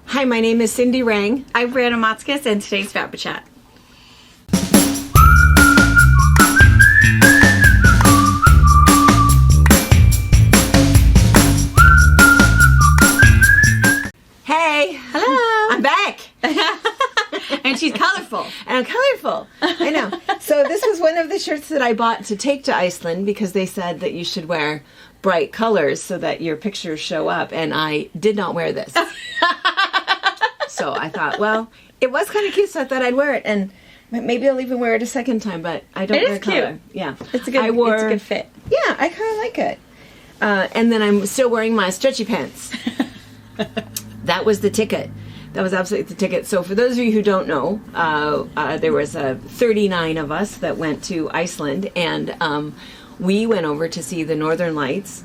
Hi, my name is Cindi Rang. I'm Brianna Motzkus, and today's FabriChat. Hey. Hello. I'm back. And she's colorful. And I'm colorful. I know. So this was one of the shirts that I bought to take to Iceland because they said that you should wear bright colors so that your pictures show up. And I did not wear this. So I thought, well, it was kind of cute, so I thought I'd wear it. And maybe I'll even wear it a second time, but I don't wear color. Cute. Yeah. It's a good fit. Yeah, I kind of like it. And then I'm still wearing my stretchy pants. That was the ticket. That was absolutely the ticket. So for those of you who don't know, there was 39 of us that went to Iceland, and we went over to see the Northern Lights.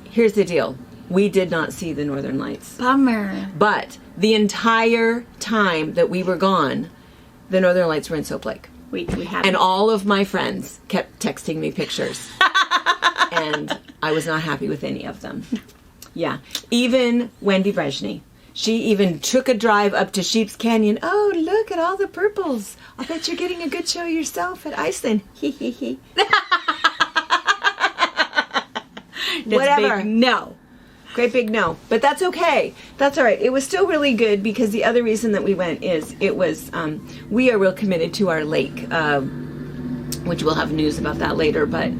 Here's the deal. We did not see the Northern Lights. Bummer. But the entire time that we were gone, the Northern Lights were in Soap Lake. We had And all of my friends kept texting me pictures. And I was not happy with any of them. Yeah. Even Wendy Brezhny. She even took a drive up to Sheep's Canyon. Oh, look at all the purples. I bet you're getting a good show yourself at Iceland. Hee hee hee. Whatever. Big no. Great big no. But that's okay. That's all right. It was still really good because the other reason that we went is it was, we are real committed to our lake, which we'll have news about that later. But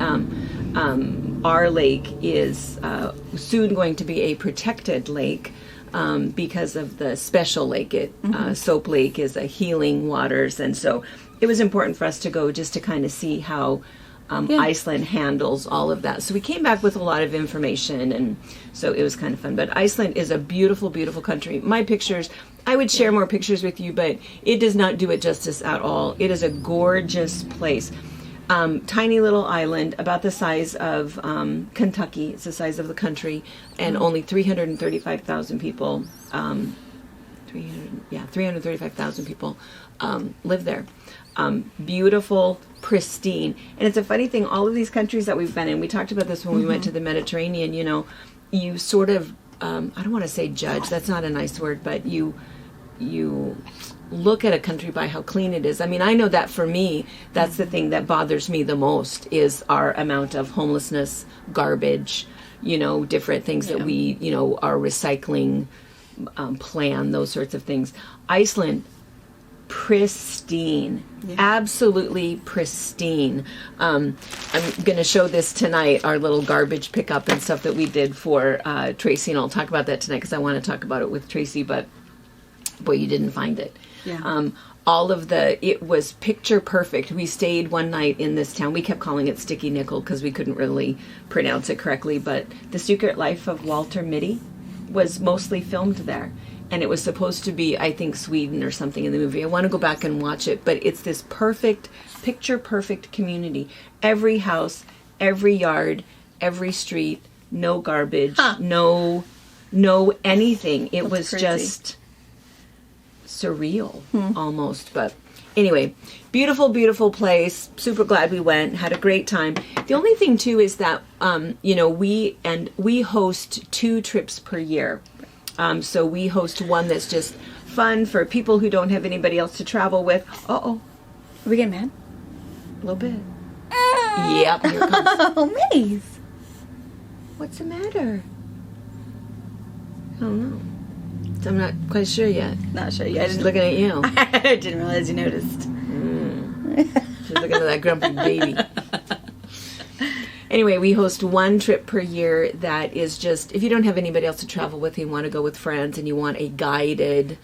our lake is soon going to be a protected lake because of the special lake. Soap Lake is a healing waters. And so it was important for us to go just to kind of see how Iceland handles all of that. So we came back with a lot of information, and so it was kind of fun. But Iceland is a beautiful, beautiful country. My pictures, I would share more pictures with you, but it does not do it justice at all. It is a gorgeous place. Tiny little island, about the size of Kentucky. It's the size of the country, and only 335,000 people. 335,000 people live there. Beautiful, pristine. And it's a funny thing, all of these countries that we've been in, we talked about this when we went to the Mediterranean, you know, you sort of, I don't want to say judge, that's not a nice word, but you look at a country by how clean it is. I mean, I know that for me, that's the thing that bothers me the most is our amount of homelessness, garbage, you know, different things that we, you know, our recycling plan, those sorts of things. Iceland, pristine, absolutely pristine. I'm going to show this tonight, our little garbage pickup and stuff that we did for Tracy, and I'll talk about that tonight because I want to talk about it with Tracy, but boy, you didn't find it. Yeah. It was picture perfect. We stayed one night in this town. We kept calling it Sticky Nickel because we couldn't really pronounce it correctly, but The Secret Life of Walter Mitty was mostly filmed there. And it was supposed to be, I think, Sweden or something in the movie. I want to go back and watch it, but it's this perfect, picture-perfect community. Every house, every yard, every street, no garbage, no anything. It was crazy. Just surreal, almost. But anyway, beautiful, beautiful place. Super glad we went. Had a great time. The only thing, too, is that, you know, we host 2 trips per year. So we host one that's just fun for people who don't have anybody else to travel with. Uh-oh. Are we getting mad? A little bit. Yep, here it comes. Oh, Maze. What's the matter? I don't know. I'm not quite sure yet. Not sure yet. Just looking at you. I didn't realize you noticed. She's looking at that grumpy baby. Anyway, we host one trip per year that is just, if you don't have anybody else to travel with, you want to go with friends and you want a guided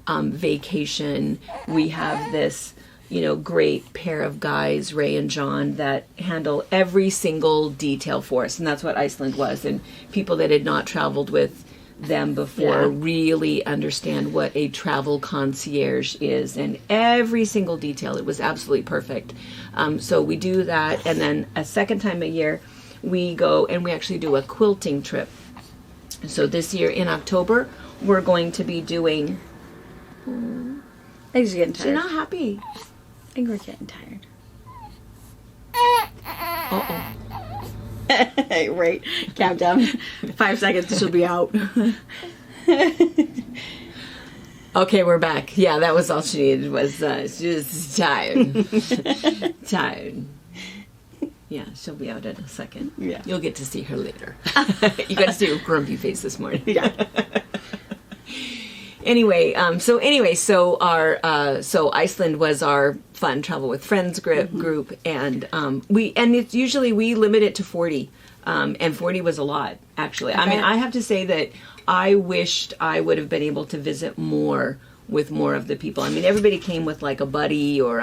vacation, we have this, you know, great pair of guys, Ray and John, that handle every single detail for us. And that's what Iceland was. And people that had not traveled with them before really understand what a travel concierge is, and every single detail. It was absolutely perfect. So we do that, and then a second time a year we go and we actually do a quilting trip. So this year in October we're going to be doing I think she's getting tired. She's not happy. I think we're getting tired. Uh-oh. Right. Countdown. 5 seconds, she'll be out. Okay, we're back. Yeah, that was all she needed was she was tired. Tired. Yeah, she'll be out in a second. Yeah. You'll get to see her later. You got to see her grumpy face this morning. Yeah. Anyway, so Iceland was our fun travel with friends group, and it's usually we limit it to 40, and 40 was a lot actually. I mean, I have to say that I wished I would have been able to visit more with more of the people. I mean, everybody came with like a buddy or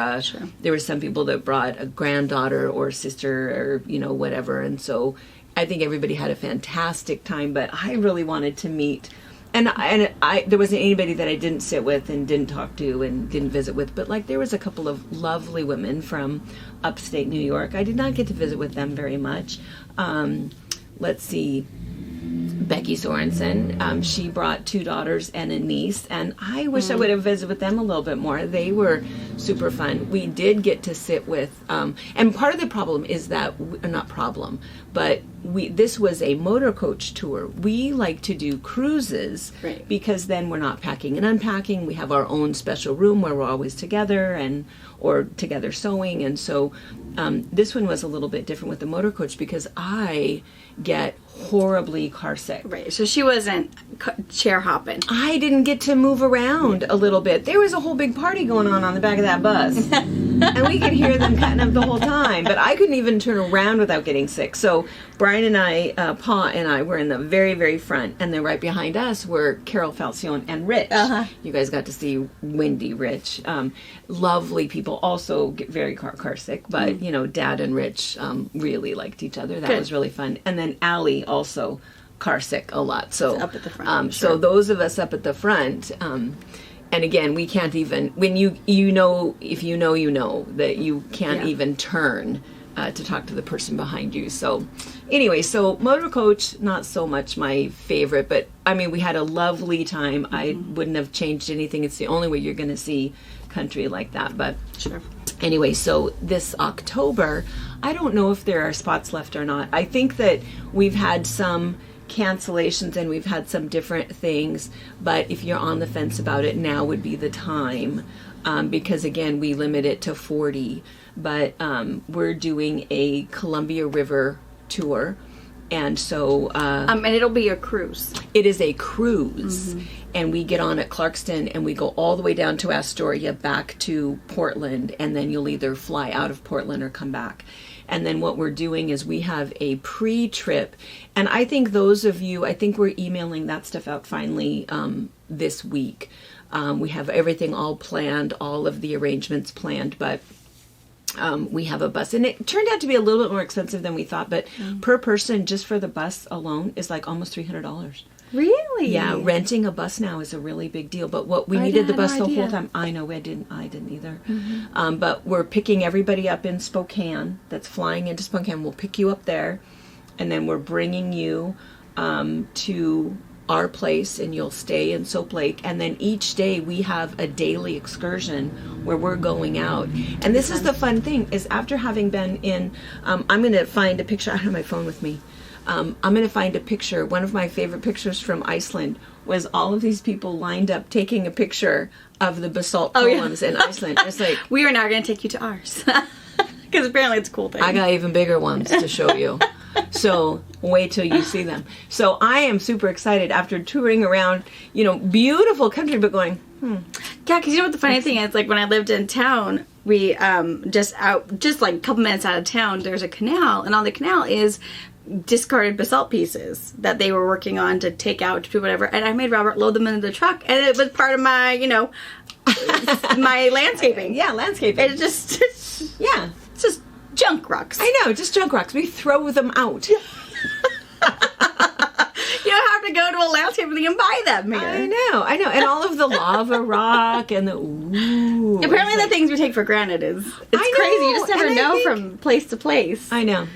there were some people that brought a granddaughter or sister or whatever, and so I think everybody had a fantastic time. But I really wanted to meet. And there wasn't anybody that I didn't sit with and didn't talk to and didn't visit with. But like there was a couple of lovely women from upstate New York. I did not get to visit with them very much. Let's see. Becky Sorensen, she brought 2 daughters and a niece, and I wish I would have visited with them a little bit more. They were super fun. We did get to sit with, and part of the problem is that, not problem, but this was a motor coach tour. We like to do cruises because then we're not packing and unpacking. We have our own special room where we're always together or together sewing, and so this one was a little bit different with the motor coach because I get horribly car sick. Right. So she wasn't chair hopping. I didn't get to move around a little bit. There was a whole big party going on the back of that bus. And we could hear them cutting up the whole time. But I couldn't even turn around without getting sick. So Brian and I, Pa and I, were in the very, very front. And then right behind us were Carol Falcione and Rich. You guys got to see Wendy, Rich. Lovely people. Also get very car sick. But, Dad and Rich really liked each other. That was really fun. And then Allie also car sick a lot. So up at the front. So those of us up at the front, and again, we can't even, when if you know that you can't even turn to talk to the person behind you. So anyway, so motor coach, not so much my favorite, but I mean, we had a lovely time. I wouldn't have changed anything. It's the only way you're going to see country like that. But anyway, so this October, I don't know if there are spots left or not. I think that we've had some cancellations and we've had some different things, but if you're on the fence about it, now would be the time, because again, we limit it to 40, but we're doing a Columbia River tour, and so and it'll be a cruise. It is a cruise, and we get on at Clarkston and we go all the way down to Astoria back to Portland, and then you'll either fly out of Portland or come back. And then what we're doing is we have a pre-trip, and I think those of you, I think we're emailing that stuff out finally this week. We have everything all planned, all of the arrangements planned, but we have a bus, and it turned out to be a little bit more expensive than we thought, but per person, just for the bus alone, is like almost $300. Really? Yeah, renting a bus now is a really big deal. But what we needed the bus the whole time. I know, I didn't either. But we're picking everybody up in Spokane. That's flying into Spokane. We'll pick you up there, and then we're bringing you to our place, and you'll stay in Soap Lake. And then each day we have a daily excursion where we're going out. And this is the fun thing: is after having been in, I'm going to find a picture. I have my phone with me. I'm going to find a picture. One of my favorite pictures from Iceland was all of these people lined up taking a picture of the basalt columns in Iceland. It's like, we are now going to take you to ours. Because apparently it's a cool thing. I got even bigger ones to show you. So wait till you see them. So I am super excited after touring around, beautiful country, but going, Yeah, because you know what the funny thing is? Like when I lived in town, we just like a couple minutes out of town, there's a canal, and on the canal is discarded basalt pieces that they were working on to take out to do whatever, and I made Robert load them into the truck, and it was part of my my landscaping. Yeah, landscaping. It's just it's just junk rocks. I know, just junk rocks. We throw them out. You don't have to go to a landscaping thing and buy them here. I know, and all of the lava rock and the apparently the things we take for granted it's crazy. You just never know from place to place. I know.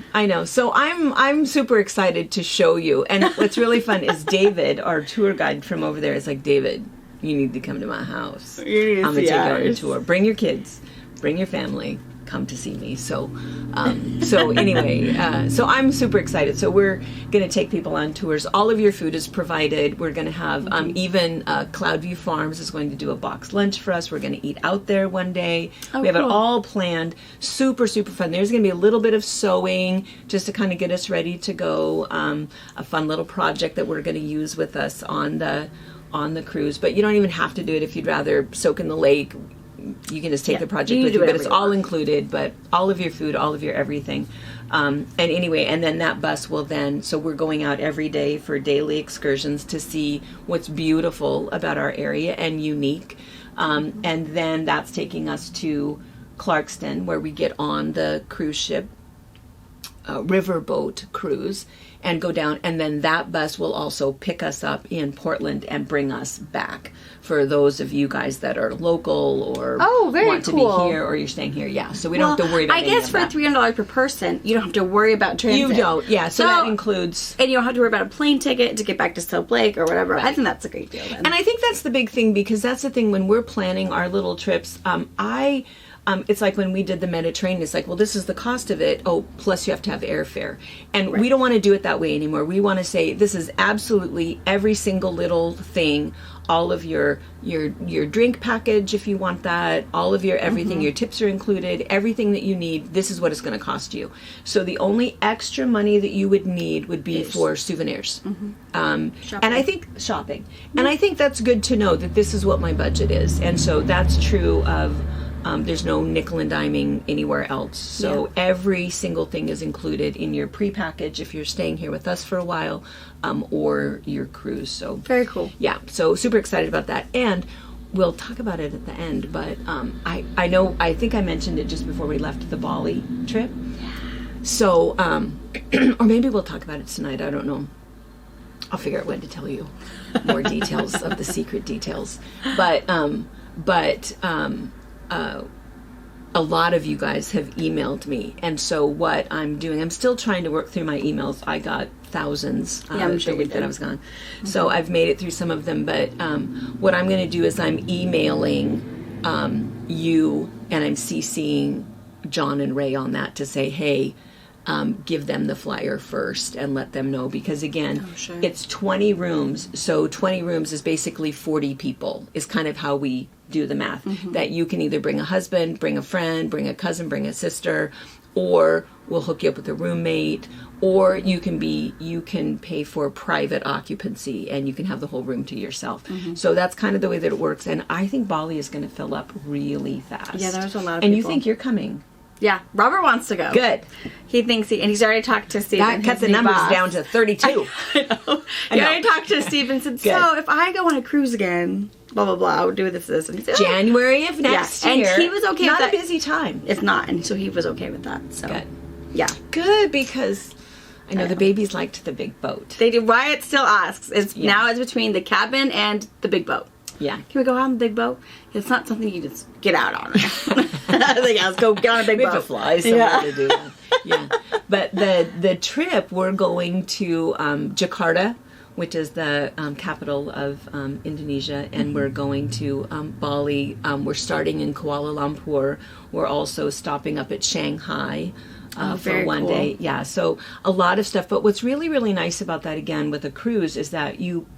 So I'm super excited to show you. And what's really fun is David, our tour guide from over there, is like, David, you need to come to my house. I'm gonna take you on a tour. Bring your kids, bring your family. come to see me. So anyway, so I'm super excited. So we're going to take people on tours. All of your food is provided. We're going to have even Cloudview Farms is going to do a box lunch for us. We're going to eat out there one day. We have it all planned. Super, super fun. There's going to be a little bit of sewing just to kind of get us ready to go. A fun little project that we're going to use with us on the cruise. But you don't even have to do it if you'd rather soak in the lake. You can just take the project with you, but it's all included, but all of your food, all of your everything. And anyway, and then that bus will then, so we're going out every day for daily excursions to see what's beautiful about our area and unique. And then that's taking us to Clarkston, where we get on the cruise ship, riverboat cruise, and go down, and then that bus will also pick us up in Portland and bring us back for those of you guys that are local or want to be here or you're staying here. Yeah, so we don't have to worry about any of that. I guess for $300 per person, you don't have to worry about transit. You don't, yeah, so that includes... And you don't have to worry about a plane ticket to get back to Soap Lake or whatever. Right. I think that's a great deal then. And I think that's the big thing, because that's the thing when we're planning our little trips. It's like when we did the Mediterranean, it's like, well, this is the cost of it. Oh, plus you have to have airfare. And we don't want to do it that way anymore. We want to say this is absolutely every single little thing, all of your drink package if you want that, all of your everything, your tips are included, everything that you need, this is what it's going to cost you. So the only extra money that you would need would be for souvenirs. And I think shopping. And I think that's good to know that this is what my budget is. And so that's true of... there's no nickel and diming anywhere else. So every single thing is included in your pre-package if you're staying here with us for a while, or your cruise. So very cool. Yeah, so super excited about that. And we'll talk about it at the end, but I think I mentioned it just before we left the Bali trip. So, or maybe we'll talk about it tonight. I don't know. I'll figure out when to tell you more details of the secret details. But a lot of you guys have emailed me, and so what I'm doing, I'm still trying to work through my emails. I got thousands I'm sure the week that I was gone, so I've made it through some of them. But what I'm going to do is I'm emailing you, and I'm CCing John and Ray on that to say, hey, give them the flyer first and let them know, because again, it's 20 rooms. So 20 rooms is basically 40 people is kind of how we do the math. That you can either bring a husband, bring a friend, bring a cousin, bring a sister, or we'll hook you up with a roommate, or you can pay for private occupancy and you can have the whole room to yourself. So that's kind of the way that it works. And I think Bali is going to fill up really fast. Yeah, there's a lot of people. And you think you're coming. Yeah, Robert wants to go. Good. He thinks and he's already talked to Steve. That cut the numbers down to 32. I know. He already talked to Steve and said, so if I go on a cruise again, blah, blah, blah, I would do this. And he said, January of next year. And he was okay with that. Not a busy time. It's not. And so he was okay with that. So good. Yeah. Good, because I know the babies liked the big boat. They do. Wyatt still asks. Now it's between the cabin and the big boat. Yeah. Can we go out on the big boat? It's not something you just get out on. I think let's go get on a big boat. We have to fly somewhere to do that. Yeah. But the trip, we're going to Jakarta, which is the capital of Indonesia, and we're going to Bali. We're starting in Kuala Lumpur. We're also stopping up at Shanghai. For one day. Yeah, so a lot of stuff. But what's really, really nice about that, again, with a cruise is that you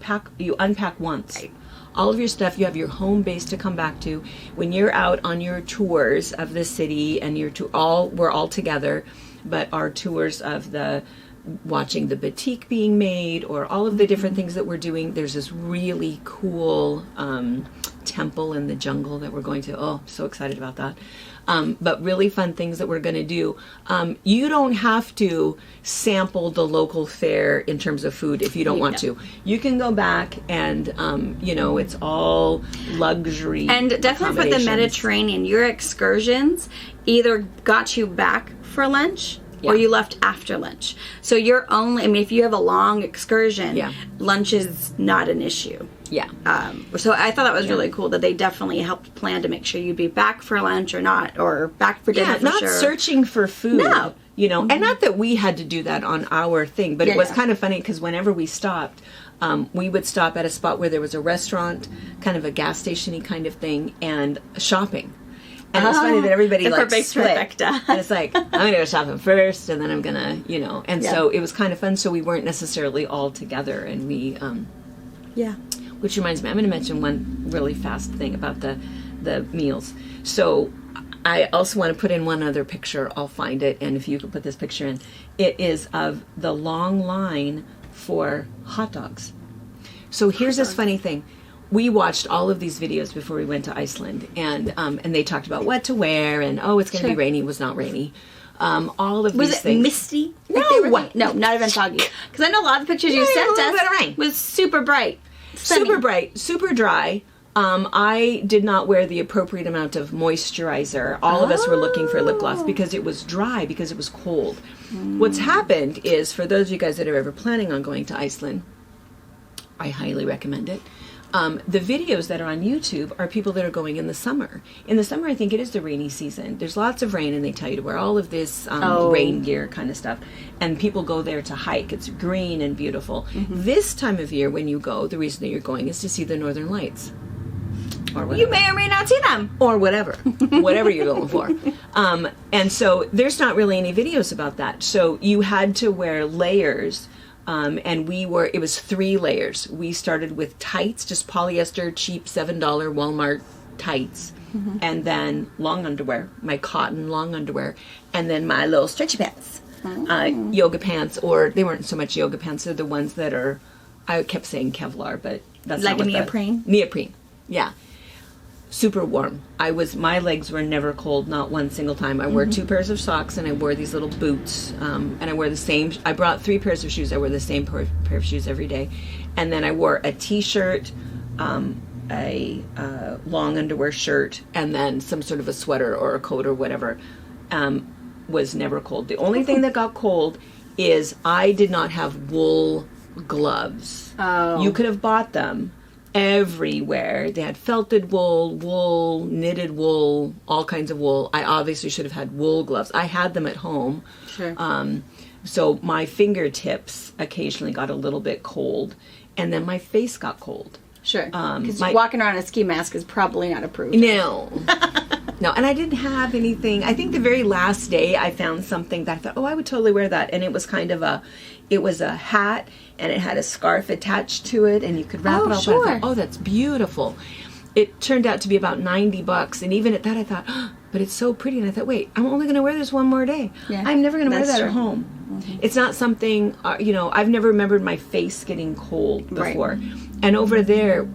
unpack once. Right. All of your stuff, you have your home base to come back to. When you're out on your tours of the city, and we're all together, but our tours of watching the batik being made, or all of the different things that we're doing, there's this really cool temple in the jungle that we're going to. Oh, so excited about that. But really fun things that we're going to do. You don't have to sample the local fare in terms of food if you don't want to. You can go back and, it's all luxury. And definitely for the Mediterranean, your excursions either got you back for lunch or you left after lunch. So if you have a long excursion, lunch is not an issue. Yeah. So I thought that was really cool that they definitely helped plan to make sure you'd be back for lunch or not, or back for dinner. Not searching for food. No. And not that we had to do that on our thing, but it was kind of funny because whenever we stopped, we would stop at a spot where there was a restaurant, kind of a gas station-y kind of thing, and shopping. And it's funny that everybody the like perfect split. trifecta. And it's like, I'm going to go shopping first, and then I'm going to, And so it was kind of fun. So we weren't necessarily all together. And we, Yeah. which reminds me, I'm going to mention one really fast thing about the meals. So I also want to put in one other picture. I'll find it. And if you could put this picture in, it is of the long line for hot dogs. So here's this funny thing. We watched all of these videos before we went to Iceland, and they talked about what to wear, and it's going to be rainy. It was not rainy. All of these things. Was it misty? No, no, not even foggy. Because I know a lot of the pictures you sent a little bit of us rain. was super bright, sunny. Super bright, super dry. I did not wear the appropriate amount of moisturizer. All of us were looking for lip gloss because it was dry, because it was cold. What's happened is, for those of you guys that are ever planning on going to Iceland, I highly recommend it. The videos that are on YouTube are people that are going in the summer. In the summer, I think it is the rainy season. There's lots of rain, and they tell you to wear all of this rain gear kind of stuff. And people go there to hike. It's green and beautiful. This time of year, when you go, the reason that you're going is to see the Northern Lights. Or whatever. You may or may not see them. Or whatever. Whatever you're going for. And so there's not really any videos about that. So you had to wear layers. And it was 3 layers. We started with tights, just polyester, cheap $7 Walmart tights. And then long underwear, my cotton long underwear. And then my little stretchy pants, yoga pants, or they weren't so much yoga pants. They're the ones that are, I kept saying Kevlar, but that's like not a neoprene? Neoprene, yeah. Super warm. My legs were never cold, not one single time. I wore 2 pairs of socks, and I wore these little boots, and I wore the same, I brought 3 pairs of shoes. I wore the same pair of shoes every day. And then I wore a t-shirt, a long underwear shirt, and then some sort of a sweater or a coat or whatever. Was never cold. The only thing that got cold is I did not have wool gloves. Oh. You could have bought them everywhere. They had felted wool, knitted wool, all kinds of wool. I obviously should have had wool gloves. I had them at home. Sure. So my fingertips occasionally got a little bit cold, and then my face got cold. Sure. Because walking around in a ski mask is probably not approved. No. No, and I didn't have anything. I think the very last day I found something that I thought, I would totally wear that. And it was kind of it was a hat, and it had a scarf attached to it, and you could wrap it up. Sure. And I thought, that's beautiful. It turned out to be about $90, and even at that I thought, but it's so pretty. And I thought, wait, I'm only going to wear this one more day. Yeah, I'm never going to wear that true. at home. It's not something, I've never remembered my face getting cold before. Right. And over there,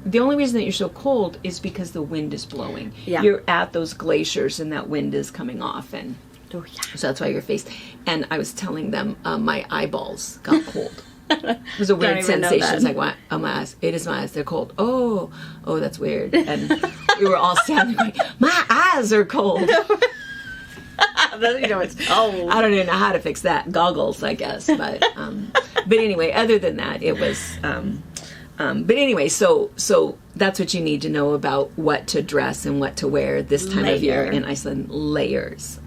the only reason that you're so cold is because the wind is blowing. Yeah. You're at those glaciers, and that wind is coming off, and so that's why your face. And I was telling them my eyeballs got cold. It was a weird sensation. It's like, what? Oh, my eyes. It is my eyes. They're cold. Oh, that's weird. And we were all standing going, my eyes are cold. It's cold. I don't even know how to fix that. Goggles, I guess. But anyway, other than that, it was. But anyway, so that's what you need to know about what to dress and what to wear this time of year in Iceland. Layers.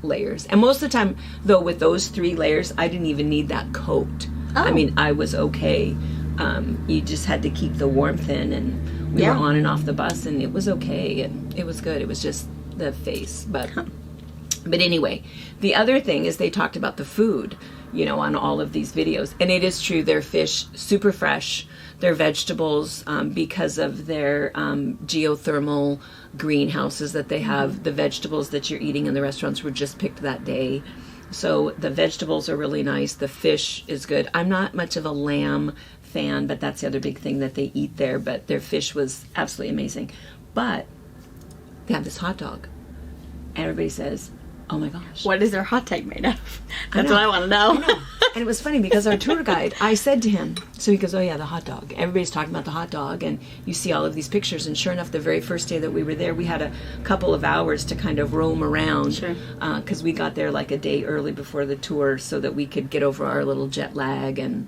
And most of the time, though, with those 3 layers, I didn't even need that coat. I mean, I was okay. You just had to keep the warmth in, and we were on and off the bus, and it was okay, and it was good. It was just the face. But anyway, the other thing is they talked about the food, on all of these videos. And it is true, their fish, super fresh. Their vegetables, because of their geothermal greenhouses that they have, the vegetables that you're eating in the restaurants were just picked that day. So the vegetables are really nice. The fish is good. I'm not much of a lamb fan, but that's the other big thing that they eat there. But their fish was absolutely amazing. But they have this hot dog. Everybody says, oh my gosh. What is their hot dog made of? That's what I want to know. And it was funny because our tour guide, I said to him, so he goes, oh yeah, the hot dog. Everybody's talking about the hot dog, and you see all of these pictures. And sure enough, the very first day that we were there, we had a couple of hours to kind of roam around. Sure. Because we got there like a day early before the tour so that we could get over our little jet lag and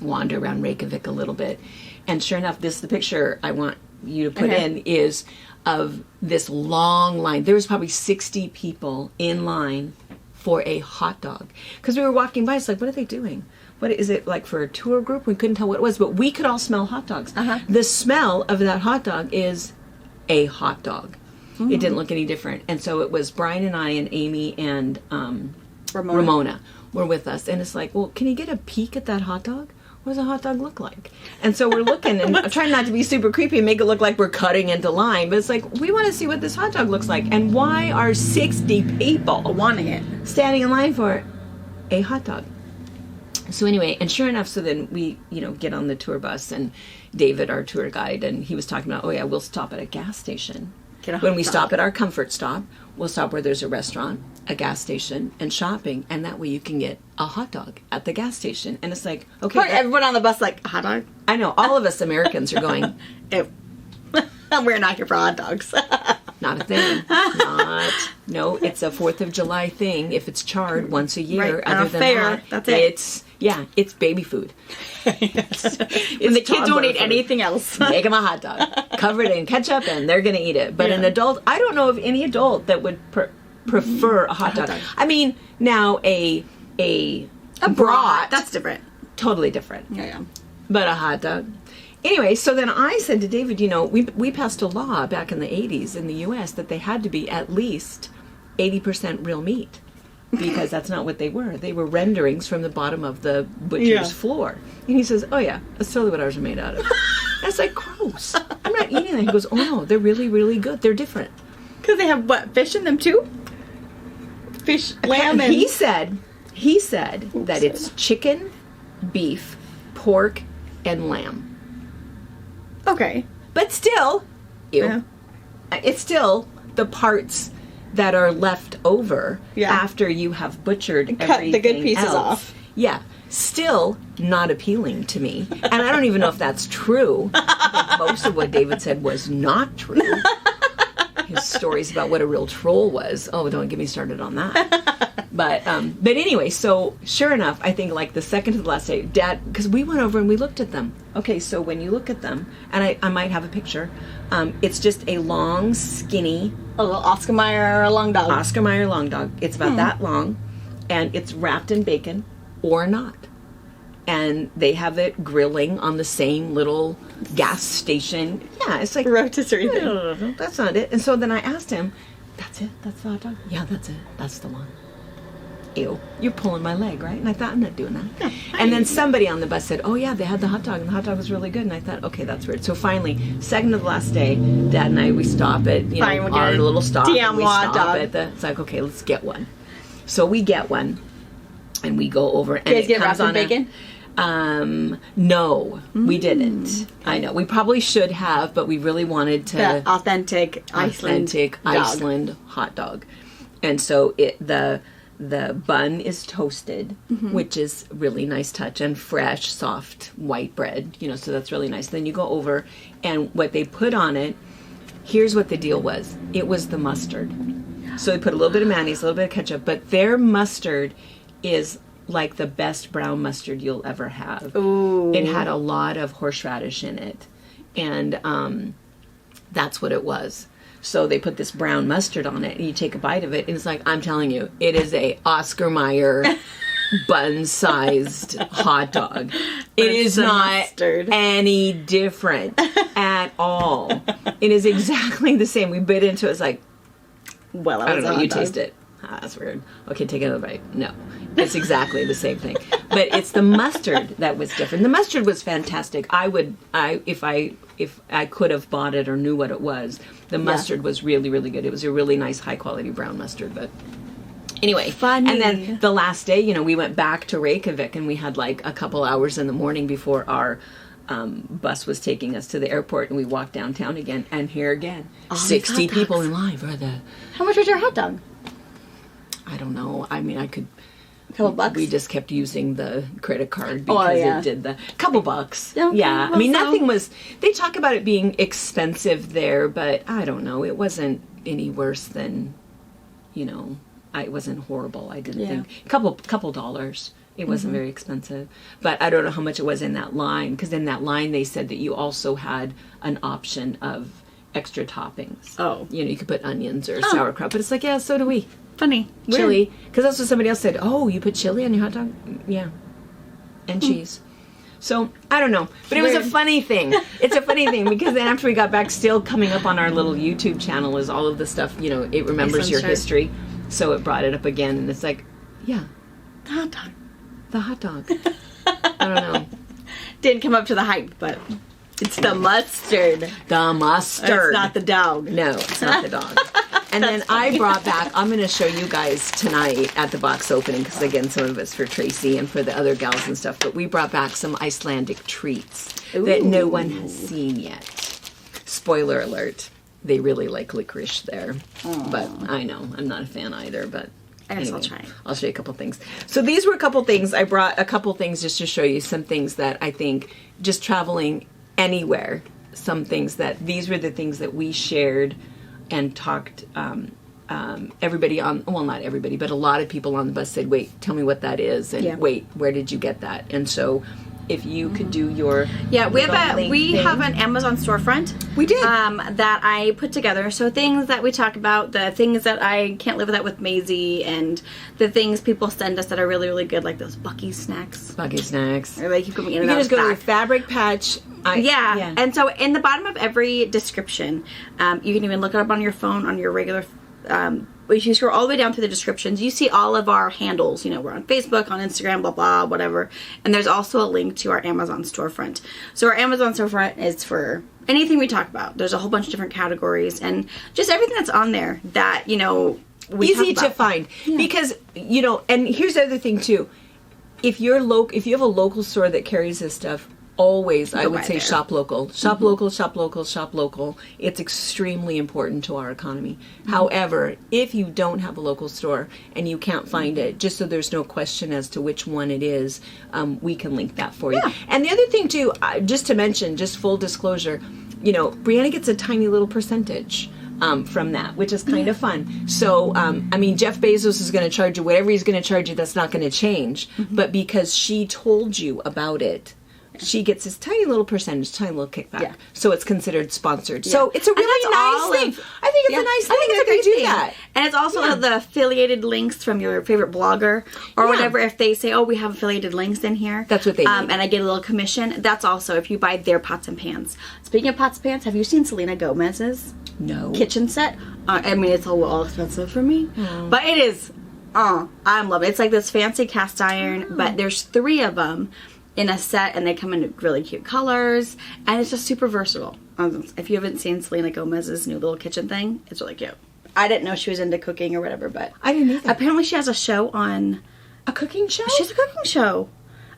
wander around Reykjavik a little bit. And sure enough, the picture I want you to put in is of this long line. There was probably 60 people in line for a hot dog. Because we were walking by, it's like, what are they doing? What is it, like for a tour group? We couldn't tell what it was, but we could all smell hot dogs. The smell of that hot dog is a hot dog. It didn't look any different. And so it was Brian and I and Amy and Ramona were with us. And it's like, well, can you get a peek at that hot dog? What does a hot dog look like? And so we're looking and trying not to be super creepy and make it look like we're cutting into line. But it's like, we want to see what this hot dog looks like. And why are 60 people wanting it, standing in line for a hot dog? So anyway, and sure enough, so then we, get on the tour bus, and David, our tour guide, and he was talking about, we'll stop at a gas station. When we stop at our comfort stop, we'll stop where there's a restaurant, a gas station, and shopping, and that way you can get a hot dog at the gas station. And it's like, okay. Everyone on the bus like, hot dog? I know, all of us Americans are going, ew. We're not here for hot dogs. Not a thing. No, it's a 4th of July thing. If it's charred once a year, right. Other than that, that's it. It's baby food. It's when the kids won't eat anything else. Make them a hot dog, cover it in ketchup, and they're going to eat it. But an adult, I don't know of any adult that would prefer a hot dog. I mean, now a brat, that's different. Totally different. Yeah. But a hot dog. Anyway, so then I said to David, we passed a law back in the 80s in the U.S. that they had to be at least 80% real meat, because that's not what they were. They were renderings from the bottom of the butcher's floor. And he says, oh yeah, that's totally what ours are made out of. I was like, gross. I'm not eating that. He goes, oh no, they're really, really good. They're different. Because they have, fish in them too? Fish, lamb, and... He said that it's chicken, beef, pork, and lamb. Okay. But still, it's still the parts that are left over after you have butchered everything the good pieces else. Off. Yeah. Still not appealing to me. And I don't even know if that's true. I think most of what David said was not true. His stories about what a real troll was. Oh, don't get me started on that. But anyway, so sure enough, I think like the second to the last day, Dad, because we went over and we looked at them. Okay, so when you look at them, and I might have a picture, it's just a long, skinny... A little Oscar Mayer long dog. Oscar Mayer long dog. It's about that long, and it's wrapped in bacon or not. And they have it grilling on the same little gas station. Yeah, it's like... rotisserie thing. That's not it. And so then I asked him, that's it? That's the hot dog? Yeah, that's it. That's the one. Ew, you're pulling my leg, right? And I thought, I'm not doing that. No, and then somebody on the bus said, oh yeah, they had the hot dog, and the hot dog was really good. And I thought, okay, that's weird. So finally, second to the last day, Dad and I, we stop at, our little stop. Damn we hot stop dog. at the, it's like, okay, let's get one. So we get one, and we go over, and you guys it get comes wrapped in bacon? No, we didn't. I know. We probably should have, but we really wanted to... The authentic Iceland hot dog. And so the bun is toasted, which is a really nice touch, and fresh, soft, white bread, so that's really nice. Then you go over, and what they put on it, here's what the deal was. It was the mustard. So they put a little bit of mayonnaise, a little bit of ketchup, but their mustard is like the best brown mustard you'll ever have. Ooh. It had a lot of horseradish in it, and that's what it was. So they put this brown mustard on it, and you take a bite of it, and it's like, I'm telling you, it is a Oscar Mayer bun-sized hot dog. It is not mustard. Any different at all. It is exactly the same. We bit into it. It's like, well, I don't know. You taste it. That's weird. Okay, take another bite. No, it's exactly the same thing. But it's the mustard that was different. The mustard was fantastic. If I could have bought it or knew what it was, the mustard was really, really good. It was a really nice, high quality brown mustard. But anyway, funny. And then the last day, we went back to Reykjavik, and we had like a couple hours in the morning before our bus was taking us to the airport, and we walked downtown again. And here again, 60 people in line for the... How much was your hot dog? I don't know. I mean, I could... A couple bucks? We just kept using the credit card because it did the... Couple bucks. Okay, yeah. Well, I mean, nothing was... They talk about it being expensive there, but I don't know. It wasn't any worse than, it wasn't horrible, I didn't think. Couple dollars. It wasn't very expensive. But I don't know how much it was in that line, because in that line they said that you also had an option of extra toppings. Oh. You could put onions or sauerkraut, but it's like, yeah, so do we. Funny. Chili. Because that's what somebody else said. Oh, you put chili on your hot dog? Yeah. And cheese. So, I don't know. But it was a funny thing. It's a funny thing because then after we got back, still coming up on our little YouTube channel is all of the stuff, you know, it remembers your history. So it brought it up again. And it's like, yeah. The hot dog. The hot dog. I don't know. Didn't come up to the hype, but it's the mustard. The mustard. It's not the dog. No, it's not the dog. And then I brought back, I'm going to show you guys tonight at the box opening, because again, some of it's for Tracy and for the other gals and stuff, but we brought back some Icelandic treats that no one has seen yet. Spoiler alert, they really like licorice there. Aww. But I know, I'm not a fan either, but I guess anyway, I'll try. I'll show you a couple things. So these were a couple things, I brought a couple things just to show you some things that I think, just traveling anywhere, some things that, these were the things that we shared and talked, everybody on, well, not everybody, but a lot of people on the bus said, wait, tell me what that is, and wait, where did you get that? And so if you could do your we have an Amazon storefront. We did that I put together. So things that we talk about, the things that I can't live without with Maisie, and the things people send us that are really, really good, like those Bucky snacks. Bucky snacks. Or they keep coming in and you out. Just go to Fabric Patch. Yeah. And so in the bottom of every description, you can even look it up on your phone on your regular. If you scroll all the way down through the descriptions, you see all of our handles. You know, we're on Facebook, on Instagram, blah, blah, whatever. And there's also a link to our Amazon storefront. So our Amazon storefront is for anything we talk about. There's a whole bunch of different categories and just everything that's on there that, you know, we easy to find. Because, you know, and here's the other thing too. If you have a local store that carries this stuff, always, I would say, shop local. Shop local, shop local, shop local. It's extremely important to our economy. However, if you don't have a local store and you can't find it, just so there's no question as to which one it is, we can link that for you. And the other thing, too, just to mention, just full disclosure, you know, Brianna gets a tiny little percentage from that, which is kind of fun. So, I mean, Jeff Bezos is going to charge you whatever he's going to charge you. That's not going to change. But because she told you about it, she gets this tiny little percentage, tiny little kickback. Yeah. So it's considered sponsored. Yeah. So it's a really nice thing. I think it's a nice thing that they do that. And it's also the affiliated links from your favorite blogger or whatever. If they say, oh, we have affiliated links in here. That's what they need. And I get a little commission. That's also if you buy their pots and pans. Speaking of pots and pans, have you seen Selena Gomez's kitchen set? I mean, it's a little expensive for me. But it is. I'm loving it. It's like this fancy cast iron, but there's 3 of them in a set, and they come in really cute colors, and it's just super versatile. If you haven't seen Selena Gomez's new little kitchen thing, it's really cute. I didn't know she was into cooking or whatever, but I didn't either. Apparently she has a show on... A cooking show? She has a cooking show.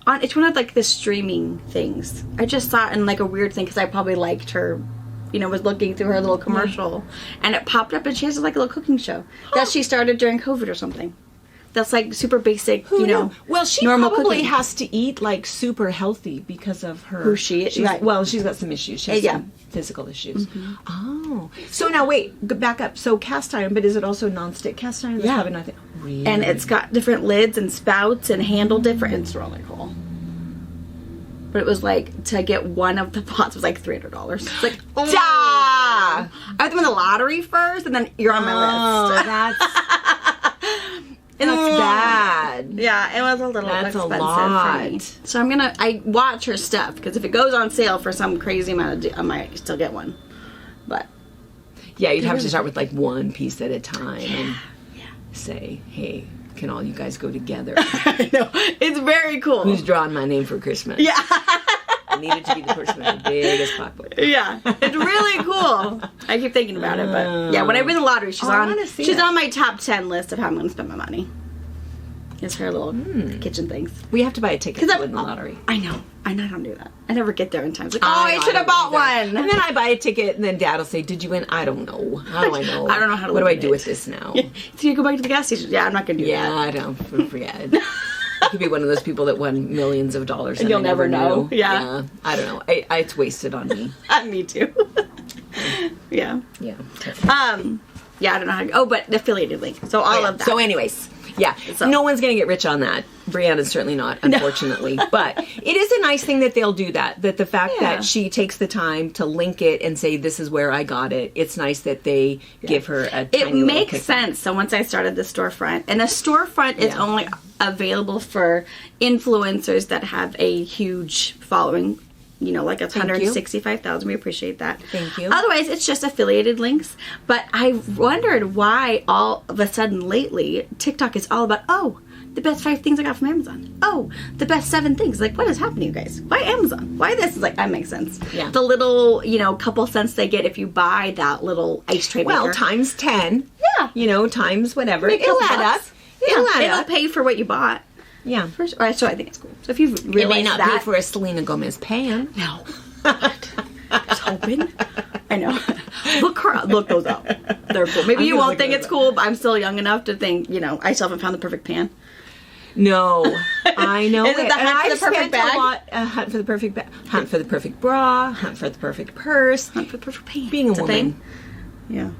It's one of like the streaming things. I just saw it in like a weird thing because I probably liked her, you know, was looking through her little commercial, and it popped up, and she has like a little cooking show that she started during COVID or something. That's like super basic, you know. Well, she normal probably cooking. has to eat like super healthy because of her. Who she is. Right. Well, she's got some issues. She has some physical issues. Oh. So now wait, back up. So cast iron, but is it also nonstick cast iron? Yeah. Probably nothing. Really? And it's got different lids and spouts and handle different. It's really cool. But it was like, to get one of the pots was like $300. It's like, I have to win the lottery first, and then you're on my list. That's bad. Yeah, it was a little expensive for me. So I watch her stuff, because if it goes on sale for some crazy amount I might still get one. But yeah, you'd have to start with like one piece at a time and say, hey, can all you guys go together? I know. It's very cool. Who's drawing my name for Christmas? Yeah. I needed to be the person with the biggest pocketbook. Yeah, it's really cool. I keep thinking about it, but yeah, when I win the lottery, she's on my top 10 list of how I'm going to spend my money. It's her little kitchen things. We have to buy a ticket to win the lottery. I know. I don't do that. I never get there in time. It's like, I should have bought one. And then I buy a ticket, and then Dad will say, did you win? I don't know. How do I know? I don't know how to What do I do with this now? So you go back to the gas station. Yeah, I'm not going to do that. Yeah, I don't. Forget. I could be one of those people that won millions of dollars and you'll never know. Yeah. I don't know. It's wasted on me. Me too. Yeah. Yeah. Yeah, I don't know how to... Oh, but the affiliated link. So all of that. So anyways, yeah. So. No one's going to get rich on that. Brianna's certainly not, unfortunately. No. But it is a nice thing that they'll do that. That the fact that she takes the time to link it and say, this is where I got it. It's nice that they give her a tiny It makes sense. So once I started the storefront, and the storefront is only available for influencers that have a huge following. You know, like 165,000. We appreciate that. Thank you. Otherwise, it's just affiliated links. But I wondered why all of a sudden lately, TikTok is all about, the best 5 things I got from Amazon. Oh, the best 7 things. Like, what is happening, you guys? Why Amazon? Why this? Is like, that makes sense. Yeah. The little, couple cents they get if you buy that little ice tray maker. Well, times 10. Yeah. Times whatever. It'll add up. It'll pay for what you bought. Yeah. So I think it's cool. So if you realize it may not pay for a Selena Gomez pan. No. I was hoping. I know. Look those up. They're cool. Maybe you won't think it's cool, but I'm still young enough to think, I still haven't found the perfect pan. No, I know. Is it the hunt for the perfect bag? Hunt for the perfect bag. Hunt for the perfect bra. Hunt for the perfect purse. Hunt for the perfect pan. Being a woman. Thing. Yeah.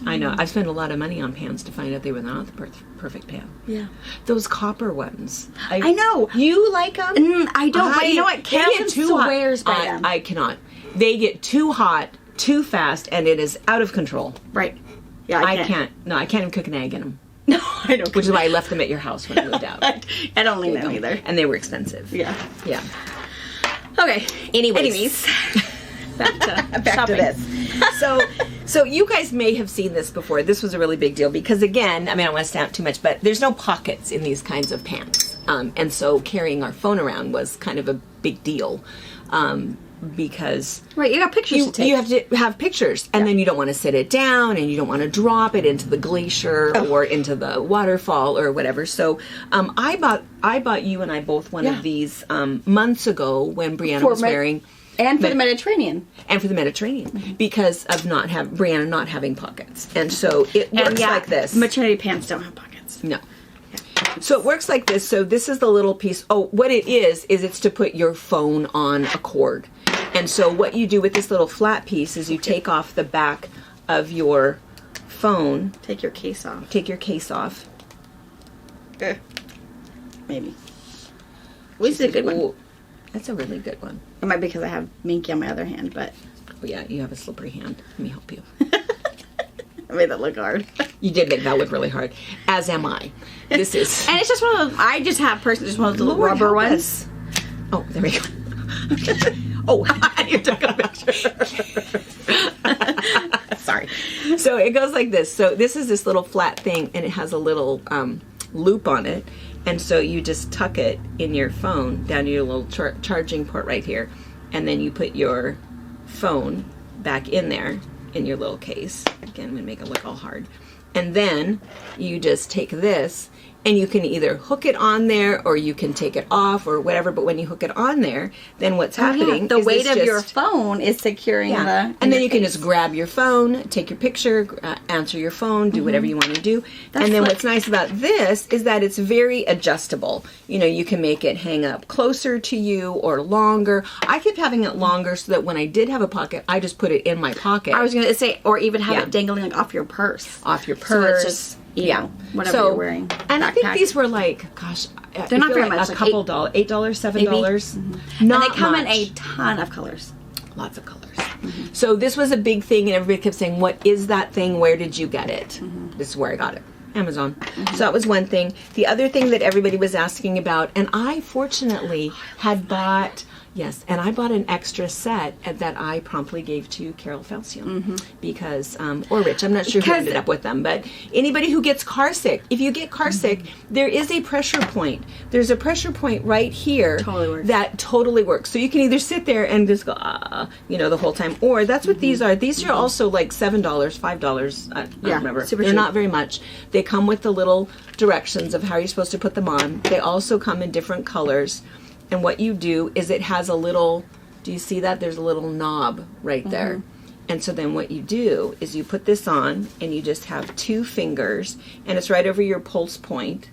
I know. I've spent a lot of money on pans to find out they were not the perfect pan. Yeah. Those copper ones. I know. You like them? I don't. But you know what? Cam swears by them. I cannot. They get too hot, too fast, and it is out of control. Right. Yeah, I can't. No, I can't even cook an egg in them. No, I don't. Which is why I left them at your house when I moved out. I don't like them either. And they were expensive. Yeah. Yeah. Okay. Anyways. Back to this. So you guys may have seen this before. This was a really big deal because, again, I don't want to stand out too much, but there's no pockets in these kinds of pants. And so carrying our phone around was kind of a big deal because... Right, you got pictures to take. You have to have pictures, and then you don't want to sit it down, and you don't want to drop it into the glacier or into the waterfall or whatever. So I bought you and I both one of these months ago when Brianna was wearing... And for the Mediterranean. And for the Mediterranean. Because of Brianna not having pockets. And so it works like this. Maternity pants don't have pockets. No. Yeah. So it works like this. So this is the little piece. Oh, what it is it's to put your phone on a cord. And so what you do with this little flat piece is you take off the back of your phone. Take your case off. Take your case off. Maybe. This is a good one. That's a really good one. It might be because I have Minky on my other hand, but... Oh, yeah, you have a slippery hand. Let me help you. I made that look hard. You did make that look really hard. As am I. This is... And it's just one of those... I just have just one of those little rubber ones. Oh, there we go. Oh, you took a picture. Sorry. So it goes like this. So this is this little flat thing, and it has a little loop on it. And so you just tuck it in your phone down to your little charging port right here. And then you put your phone back in there in your little case. Again, I'm going to make it look all hard. And then you just take this and you can either hook it on there or you can take it off or whatever. But when you hook it on there, then what's happening the is weight of your phone is securing the... And then you can just grab your phone, take your picture, answer your phone, do whatever you want to do. And then what's nice about this is that it's very adjustable. You can make it hang up closer to you or longer. I kept having it longer so that when I did have a pocket, I just put it in my pocket. I was going to say, or even have it dangling like off your purse. Off your purse. So it's just... whatever you're wearing. And I think these were like, gosh, they're not very much. A couple $8, $7. Mm-hmm. Not and they come much. in a ton of colors. Lots of colors. Mm-hmm. So this was a big thing, and everybody kept saying, "What is that thing? Where did you get it?" Mm-hmm. This is where I got it. Amazon. Mm-hmm. So that was one thing. The other thing that everybody was asking about, and I fortunately had bought. Yes, and I bought an extra set that I promptly gave to Carol Falcion because, or Rich, I'm not sure who ended up with them, but anybody who gets car sick, if you get car sick, there is a pressure point. There's a pressure point right here that totally works. So you can either sit there and just go, the whole time, or that's what these are. These are also like $7, $5. I don't remember. They're not very much. They come with the little directions of how you're supposed to put them on. They also come in different colors. And what you do is it has a little, do you see that? There's a little knob right there. And so then what you do is you put this on and you just have 2 fingers and it's right over your pulse point.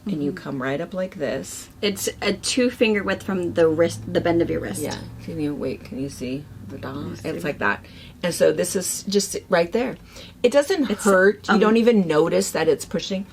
And you come right up like this. It's a 2-finger width from the wrist, the bend of your wrist. Yeah. Can you see the dot? It's like that. And so this is just right there. It doesn't hurt. You don't even notice that it's pushing.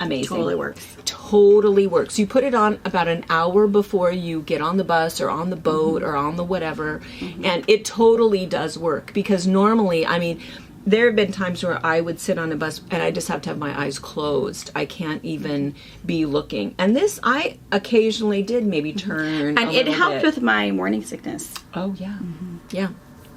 Amazing. Totally works. Totally works. You put it on about an hour before you get on the bus or on the boat or on the whatever, and it totally does work. Because normally, I mean, there have been times where I would sit on a bus and I just have to have my eyes closed. I can't even be looking. And this, I occasionally did maybe turn And it helped with my morning sickness. Oh, yeah. Yeah.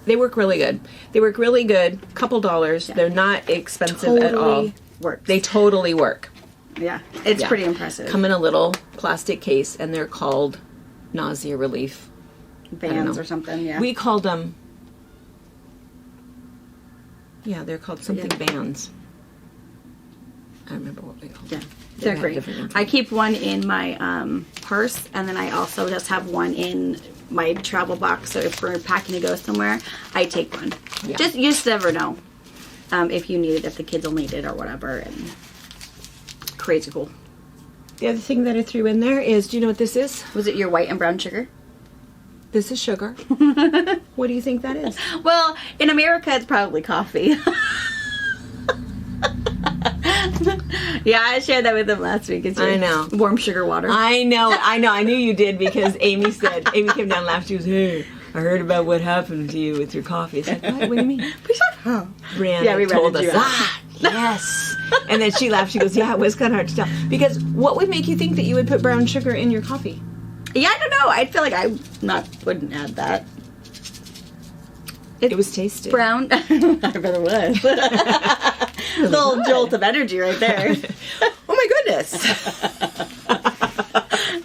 They work really good. They work really good. Couple dollars. Yeah. They're not expensive at all. Works. They totally work. Yeah. It's pretty impressive. Come in a little plastic case, and they're called nausea relief bands or something, yeah. We called them... Yeah, they're called something bands. I don't remember what we called them. They're great. I keep one in my purse, and then I also just have one in my travel box. So if we're packing to go somewhere, I take one. Yeah. You just never know if you need it, if the kids will need it or whatever. And crazy cool. The other thing that I threw in there is, do you know what this is? Was it your white and brown sugar? This is sugar. What do you think that is? Well, in America, it's probably coffee. Yeah, I shared that with them last week. It's I know. Warm sugar water. I know. I knew you did because Amy came down and laughed. She was, hey, I heard about what happened to you with your coffee. It's like, what do you mean? Brianna told us. Yes. And then she laughed. She goes, yeah, it was kind of hard to tell. Because what would make you think that you would put brown sugar in your coffee? Yeah, I don't know. I feel like I wouldn't add that. It was tasty. Brown. I bet it was. A little jolt of energy right there. Oh my goodness.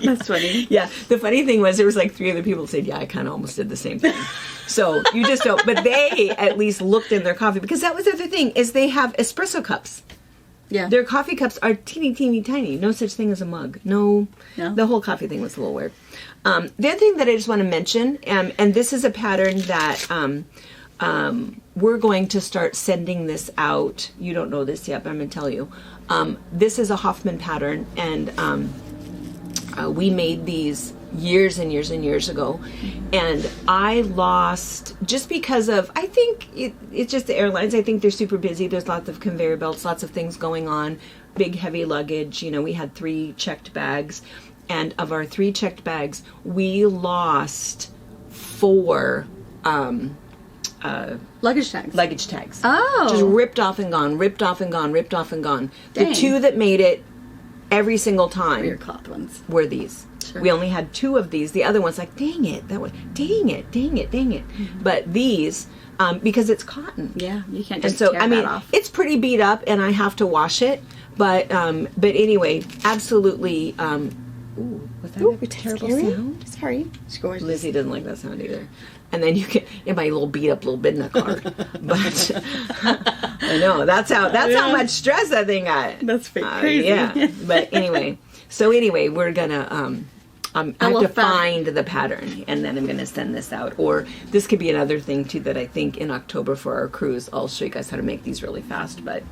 That's funny. Yeah. The funny thing was there was like 3 other people who said, yeah, I kind of almost did the same thing. So you just don't. But they at least looked in their coffee, because that was the other thing, is they have espresso cups. Yeah. Their coffee cups are teeny, teeny, tiny. No such thing as a mug. No. The whole coffee thing was a little weird. The other thing that I just want to mention, and this is a pattern that we're going to start sending this out. You don't know this yet, but I'm going to tell you. This is a Hoffman pattern, and we made these years and years and years ago, and I lost, just because of, I think it's just the airlines. I think they're super busy. There's lots of conveyor belts, lots of things going on, big heavy luggage. You know, we had 3 checked bags, and of our 3 checked bags, we lost 4 luggage tags. Oh, just ripped off and gone, ripped off and gone, ripped off and gone. Dang. The 2 that made it every single time Your cloth ones were these. Sure. We only had 2 of these. The other one's like, dang it, that one, dang it. Mm-hmm. But these, because it's cotton. Yeah, you can't just tear that off. It's pretty beat up, and I have to wash it. But anyway, absolutely. Ooh, was that a terrible sound? Sorry. Lizzie doesn't like that sound either. And then you get in my little beat up little Bidna card. But I know that's how much stress that thing got. That's crazy. Yeah. But anyway, we're gonna I have to find the pattern, and then I'm gonna send this out. Or this could be another thing too that I think in October for our cruise, I'll show you guys how to make these really fast. But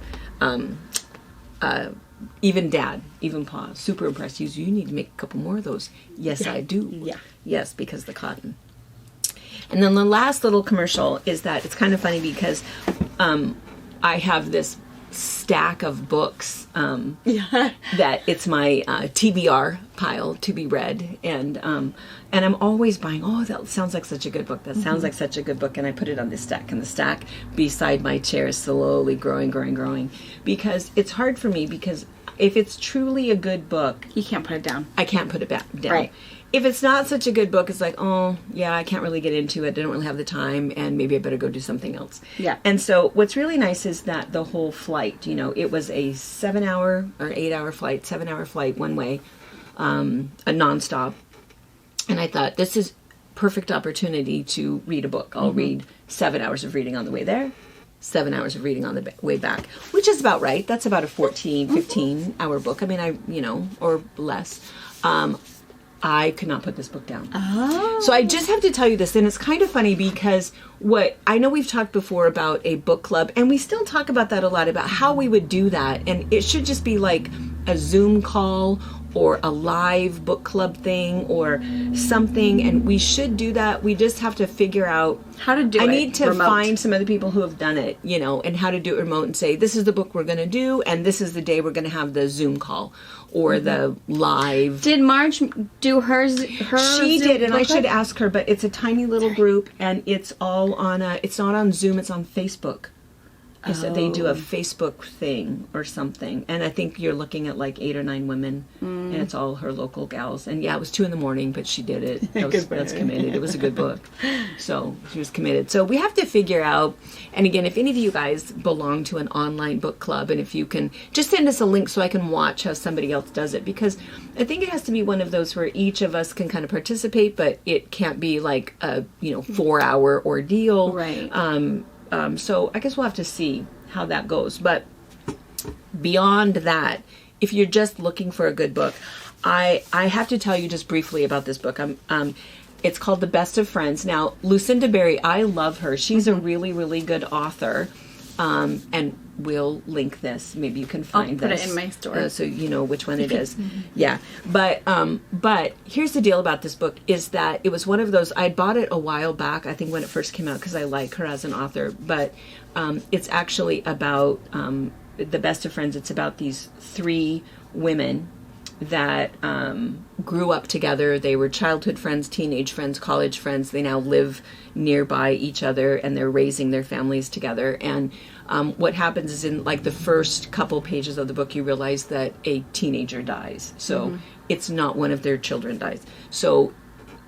even Dad, even Pa, super impressed. You need to make a couple more of those. Yes, I do. Yeah. Yes, because the cotton. And then the last little commercial is that it's kind of funny because I have this stack of books that it's my TBR pile, to be read, and I'm always buying, that sounds like such a good book, that sounds like such a good book, and I put it on this stack, and the stack beside my chair is slowly growing, because it's hard for me, because if it's truly a good book, you can't put it down. I can't put it back down. Right. If it's not such a good book, it's like, I can't really get into it. I don't really have the time, and maybe I better go do something else. Yeah. And so what's really nice is that the whole flight, it was a 7-hour or 8-hour flight, 7-hour flight one way, a nonstop. And I thought, this is perfect opportunity to read a book. I'll read 7 hours of reading on the way there, 7 hours of reading on the way back, which is about right. That's about a 14, 15-hour book. I mean, or less. I could not put this book down. Oh. So I just have to tell you this, and it's kind of funny because I know we've talked before about a book club, and we still talk about that a lot, about how we would do that, and it should just be like a Zoom call or a live book club thing or something, and we should do that. We just have to figure out how to do it. I need to remote. find some other people who have done it, you know, and how to do it remote and say, this is the book we're going to do, and this is the day we're going to have the Zoom call or the live. Did Marge do hers? She Zoom did, and I book club? should ask her, but it's a tiny little group, and it's all on it's not on Zoom, it's on Facebook. So they do a Facebook thing or something, and I think you're looking at like 8 or 9 women, and it's all her local gals. And yeah, it was 2 a.m, but she did it. That's committed. It was a good book, so she was committed. So we have to figure out. And again, if any of you guys belong to an online book club, and if you can just send us a link so I can watch how somebody else does it, because I think it has to be one of those where each of us can kind of participate, but it can't be like a 4-hour ordeal, right? So I guess we'll have to see how that goes. But beyond that, if you're just looking for a good book, I have to tell you just briefly about this book. It's called The Best of Friends. Now, Lucinda Berry, I love her. She's a really, really good author. And we'll link this. Maybe you can find I'll put this. it in my store. So you know which one it is. Yeah. But here's the deal about this book is that it was one of those, I bought it a while back, I think when it first came out, because I like her as an author. But it's actually about The Best of Friends. It's about these 3 women that grew up together. They were childhood friends, teenage friends, college friends. They now live nearby each other, and they're raising their families together. And what happens is in like the first couple pages of the book, you realize that a teenager dies. So it's not one of their children dies. So,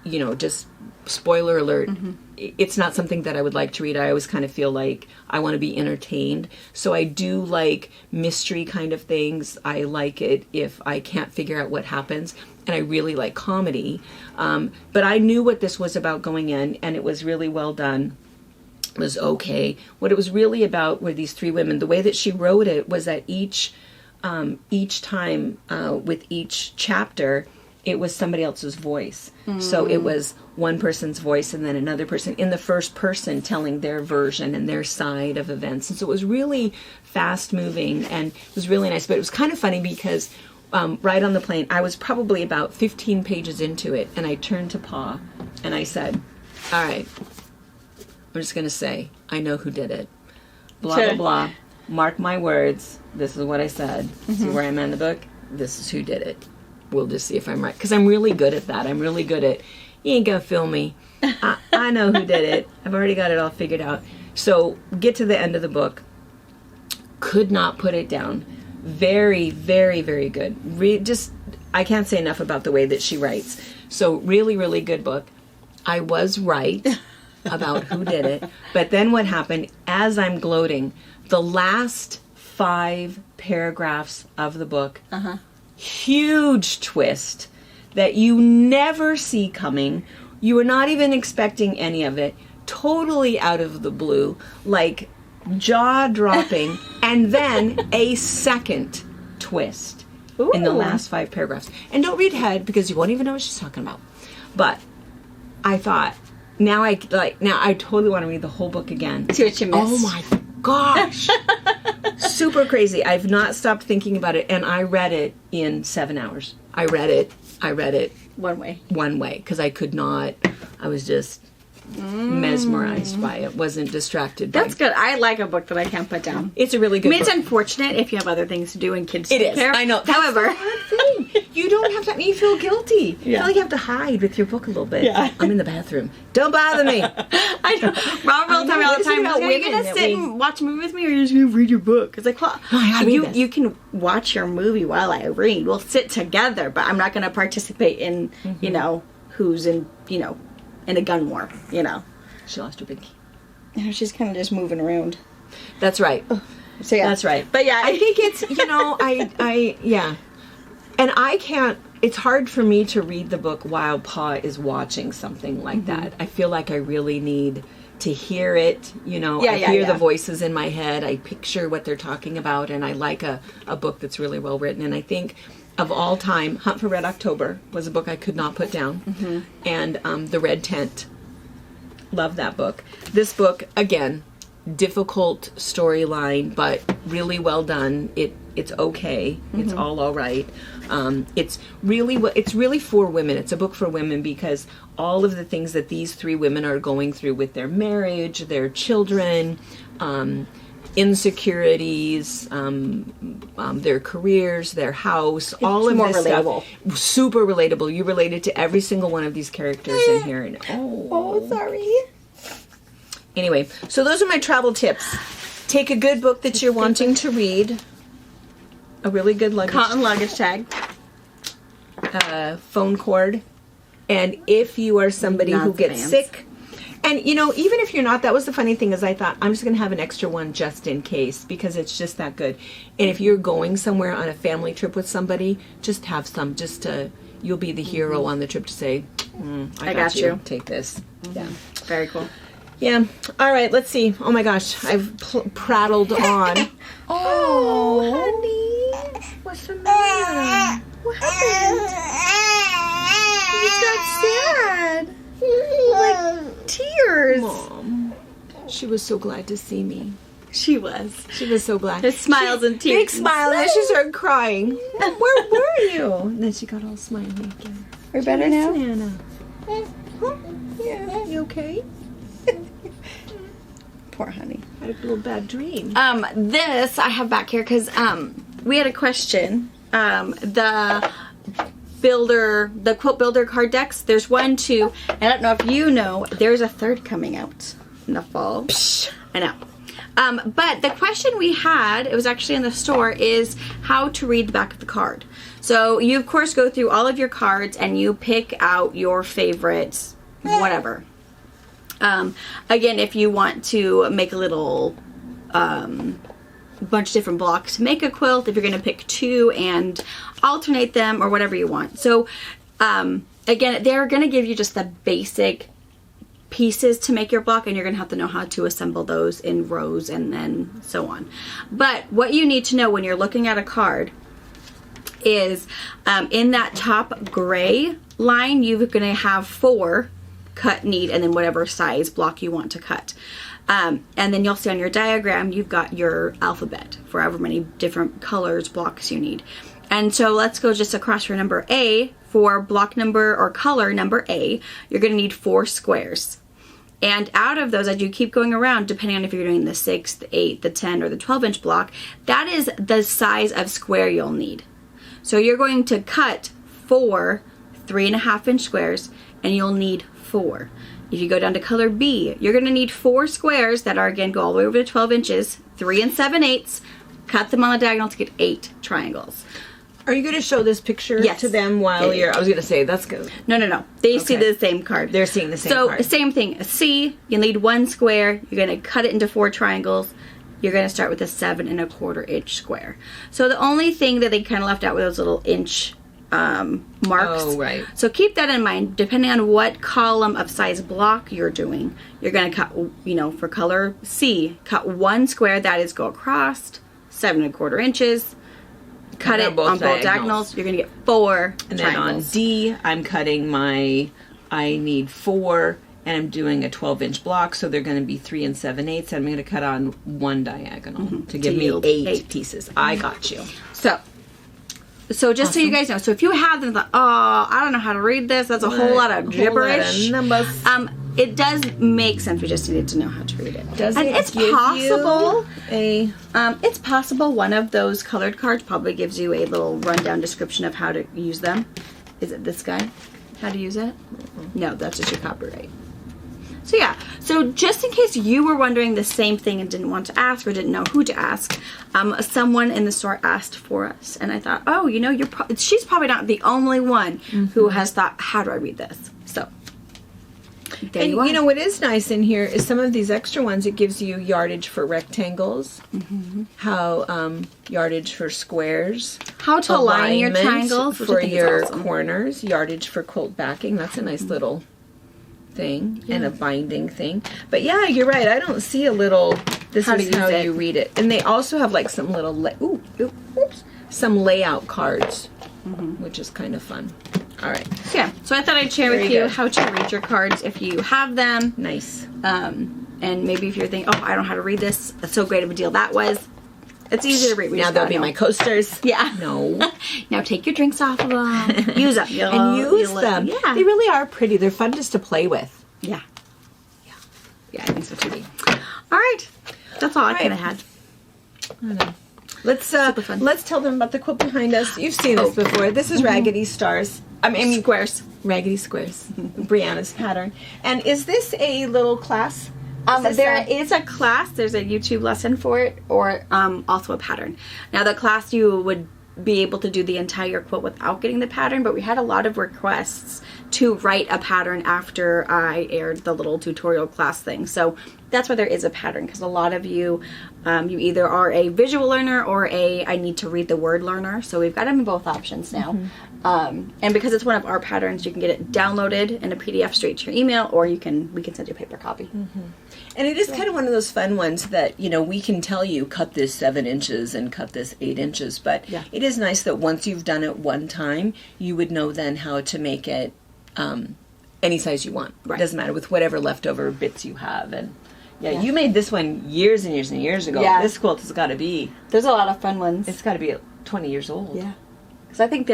just spoiler alert, it's not something that I would like to read. I always kind of feel like I want to be entertained. So I do like mystery kind of things. I like it if I can't figure out what happens. And I really like comedy. But I knew what this was about going in, and it was really well done. It was okay. What it was really about were these 3 women. The way that she wrote it was that each time with each chapter, it was somebody else's voice. So it was one person's voice and then another person in the first person telling their version and their side of events. And so it was really fast moving, and it was really nice. But it was kind of funny because right on the plane, I was probably about 15 pages into it, and I turned to Pa and I said, all right, I'm just going to say, I know who did it. Blah, blah, blah. Mark my words. This is what I said. See where I'm in the book? This is who did it. We'll just see if I'm right. Because I'm really good at that. I'm really good at, you ain't going to fool me. I know who did it. I've already got it all figured out. So get to the end of the book. Could not put it down. Very, very, very good. I can't say enough about the way that she writes. So really, really good book. I was right about who did it. But then what happened, as I'm gloating, the last 5 paragraphs of the book, huge twist that you never see coming. You were not even expecting any of it. Totally out of the blue, like jaw-dropping, and then a second twist in the last 5 paragraphs. And don't read ahead because you won't even know what she's talking about. But I thought, now I totally want to read the whole book again. See what you missed. Oh my gosh. Super crazy. I've not stopped thinking about it, and I read it in 7 hours. I read it one way because I could not. I was just mesmerized by it. Wasn't distracted by That's good. I like a book that I can't put down. It's a really good book. It's unfortunate if you have other things to do and kids to It take is. care of. I know. However, that's the hard thing. You don't have to. You feel guilty. You feel like you have to hide with your book a little bit. Yeah. I'm in the bathroom. Don't bother me. I know. Robert will tell me all the time, are you going to sit and watch a movie with me, or are you just going to read your book? It's like, well, you can watch your movie while I read. We'll sit together, but I'm not going to participate in, who's in a gun war, She lost her pinky. She's kind of just moving around. That's right. So yeah. That's right. But yeah, I think it's, yeah. And I can't, it's hard for me to read the book while Pa is watching something like that. I feel like I really need to hear it, I hear the voices in my head. I picture what they're talking about, and I like a book that's really well written. And I think of all time, Hunt for Red October was a book I could not put down. And The Red Tent. Love that book. This book, again, difficult storyline, but really well done. it's okay. It's all right. It's really for women. It's a book for women because all of the things that these 3 women are going through with their marriage, their children, insecurities, their careers, their house, all of more this relatable. stuff. Super relatable. You related to every single one of these characters in here. And sorry. Anyway, so those are my travel tips. Take a good book that you're wanting to read. A really good luggage. Cotton luggage tag. Phone cord. And if you are somebody who gets sick, and even if you're not, that was the funny thing is I thought I'm just going to have an extra one just in case because it's just that good. And if you're going somewhere on a family trip with somebody, just have some you'll be the hero on the trip to say, I got you. Take this. Yeah. Very cool. Yeah. All right. Let's see. Oh my gosh. I've prattled on. Oh, honey. What's the matter? What happened? You got sad. Like tears. Mom. She was so glad to see me. She was. She was so glad. There's smiles and tears. Big smile. And then she started crying. Where were you? And then she got all smiley again. Are you better now? Nana. Huh? Yeah. You okay? Poor honey. I had a little bad dream. This I have back here because we had a question. The Quilt Builder card decks. There's 1, 2. I don't know if you know. There's a 3rd coming out in the fall. Psh. I know. But the question we had, it was actually in the store, is how to read the back of the card. So you of course go through all of your cards and you pick out your favorites, whatever. Again, if you want to make a little bunch of different blocks to make a quilt, if you're going to pick 2 and alternate them or whatever you want. So again, they're going to give you just the basic pieces to make your block, and you're going to have to know how to assemble those in rows and then so on. But what you need to know when you're looking at a card is in that top gray line, you're going to have 4 cut, knead, and then whatever size block you want to cut. And then you'll see on your diagram, you've got your alphabet for however many different colors, blocks you need. And so let's go just across for number A. For block number or color number A, you're going to need 4 squares. And out of those, as you keep going around, depending on if you're doing the 6, the 8, the 10, or the 12-inch block, that is the size of square you'll need. So you're going to cut 4 3.5-inch squares, and you'll need 4. If you go down to color B, you're going to need 4 squares that are, again, go all the way over to 12 inches, 3 7/8. Cut them on the diagonal to get 8 triangles. Are you going to show this picture to them while you're... I was going to say, that's good. No. They see the same card. They're seeing the same card. So, same thing. A C, you need 1 square. You're going to cut it into 4 triangles. You're going to start with a 7.25-inch square. So, the only thing that they kind of left out were those little inch marks. Oh, right. So, keep that in mind. Depending on what column of size block you're doing, you're going to cut, for color C, cut 1 square. That is, go across 7.25 inches. Cut it on both diagonals. You're going to get 4 and triangles. then on D, I'm cutting I need 4, and I'm doing a 12-inch block, so they're going to be 3 7/8, and I'm going to cut on 1 diagonal to give me 8 pieces. I got you. So just so you guys know, so if you have them, I don't know how to read this, that's a whole lot of gibberish. It does make sense. We just needed to know how to read it. It's possible. It's possible one of those colored cards probably gives you a little rundown description of how to use them. Is it this guy? How to use it? No, that's just your copyright. So yeah. So just in case you were wondering the same thing and didn't want to ask or didn't know who to ask, someone in the store asked for us, and I thought, she's probably not the only one who has thought, how do I read this? So. And what is nice in here is some of these extra ones, it gives you yardage for rectangles, how yardage for squares, how to align your triangles for your corners, yardage for quilt backing. That's a nice little thing, and a binding thing. But yeah, you're right. I don't see a little. This is how you read it. And they also have like some little some layout cards, which is kind of fun. All right. Yeah. So I thought I'd share with you how to read your cards if you have them. Nice. And maybe if you're thinking, I don't know how to read this, that's so great of a deal that was. It's easy to read. Now they'll be my coasters. Yeah. No. Now take your drinks off of them. Use them. And use them. Yeah. They really are pretty. They're fun just to play with. Yeah. Yeah, I think so too. All right. That's all I kind of had. Let's tell them about the quilt behind us. You've seen this before. This is Raggedy Stars. I mean Squares. Raggedy Squares. Brianna's pattern. And is this a little class? There is a class. There's a YouTube lesson for it, or also a pattern. Now, the class you would be able to do the entire quilt without getting the pattern, but we had a lot of requests to write a pattern after I aired the little tutorial class thing. So that's why there is a pattern, because a lot of you, you either are a visual learner or a I need to read the word learner. So we've got them in both options now. And because it's one of our patterns, you can get it downloaded in a PDF straight to your email, or we can send you a paper copy. And it is kind of one of those fun ones that, you know, we can tell you cut this 7 inches and cut this 8 inches, but it is nice that once you've done it one time, you would know then how to make it any size you want. Right. It doesn't matter, with whatever leftover bits you have. And you made this one years and years and years ago. Yeah. This quilt has got to be... There's a lot of fun ones. It's got to be 20 years old. Yeah. Because I think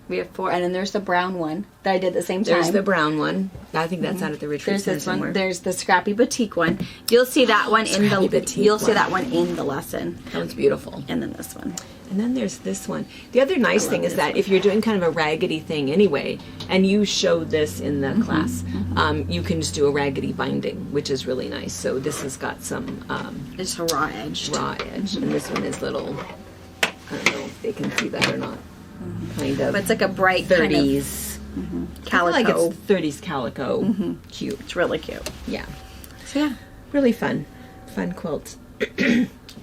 we have 4, and then there's the brown one that I did at the same time. There's the brown one. I think that's out at the retreat center somewhere. There's the Scrappy Boutique one. You'll see that one in see that one in the lesson. That one's beautiful. And then this one. And then there's this one. The other nice thing is that if you're doing kind of a raggedy thing anyway, and you showed this in the class, you can just do a raggedy binding, which is really nice. So this has got some... it's a raw edge. And this one is little... I don't know if they can see that or not. Kind of. But it's like a bright 30s calico. I feel like it's 30s calico. Cute. It's really cute. Yeah. So yeah. Really fun. Fun quilt.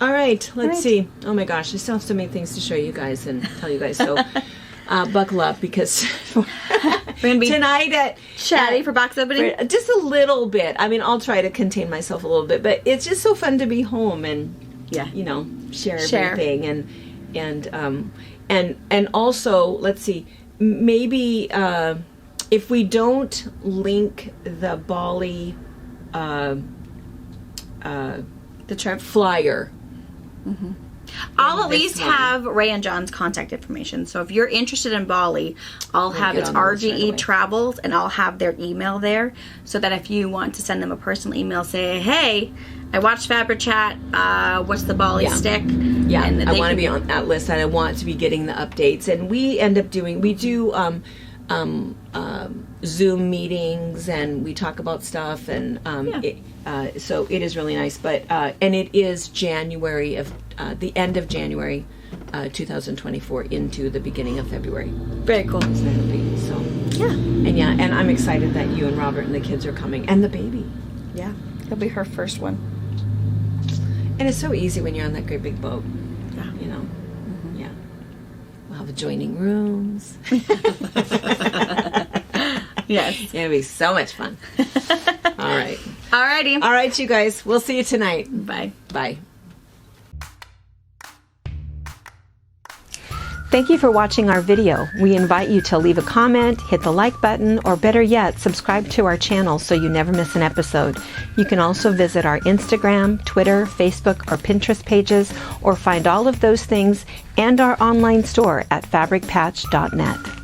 All right, let's see. Oh my gosh, I still have so many things to show you guys and tell you guys. So buckle up, because we're gonna be tonight at chatty for box opening. Just a little bit. I mean, I'll try to contain myself a little bit, but it's just so fun to be home and share everything and also, let's see, maybe if we don't link the Bali the trip flyer. I'll at least have Ray and John's contact information. So if you're interested in Bali, I'll have it's RGE Travels, and I'll have their email there, so that if you want to send them a personal email, say, hey, I watched FabriChat, what's the Bali stick? Yeah, and I want to be on that list, and I want to be getting the updates. And we end up doing, Zoom meetings, and we talk about stuff, and so it is really nice. But and it is January of the end of January 2024 into the beginning of February. Very cool. So and I'm excited that you and Robert and the kids are coming, and the baby. Yeah, it'll be her first one. And it's so easy when you're on that great big boat. Yeah, you know. Yeah, we'll have adjoining rooms. Yes. It'll be so much fun. All right. Alrighty. All right, you guys. We'll see you tonight. Bye. Bye. Thank you for watching our video. We invite you to leave a comment, hit the like button, or better yet, subscribe to our channel so you never miss an episode. You can also visit our Instagram, Twitter, Facebook, or Pinterest pages, or find all of those things and our online store at fabricpatch.net.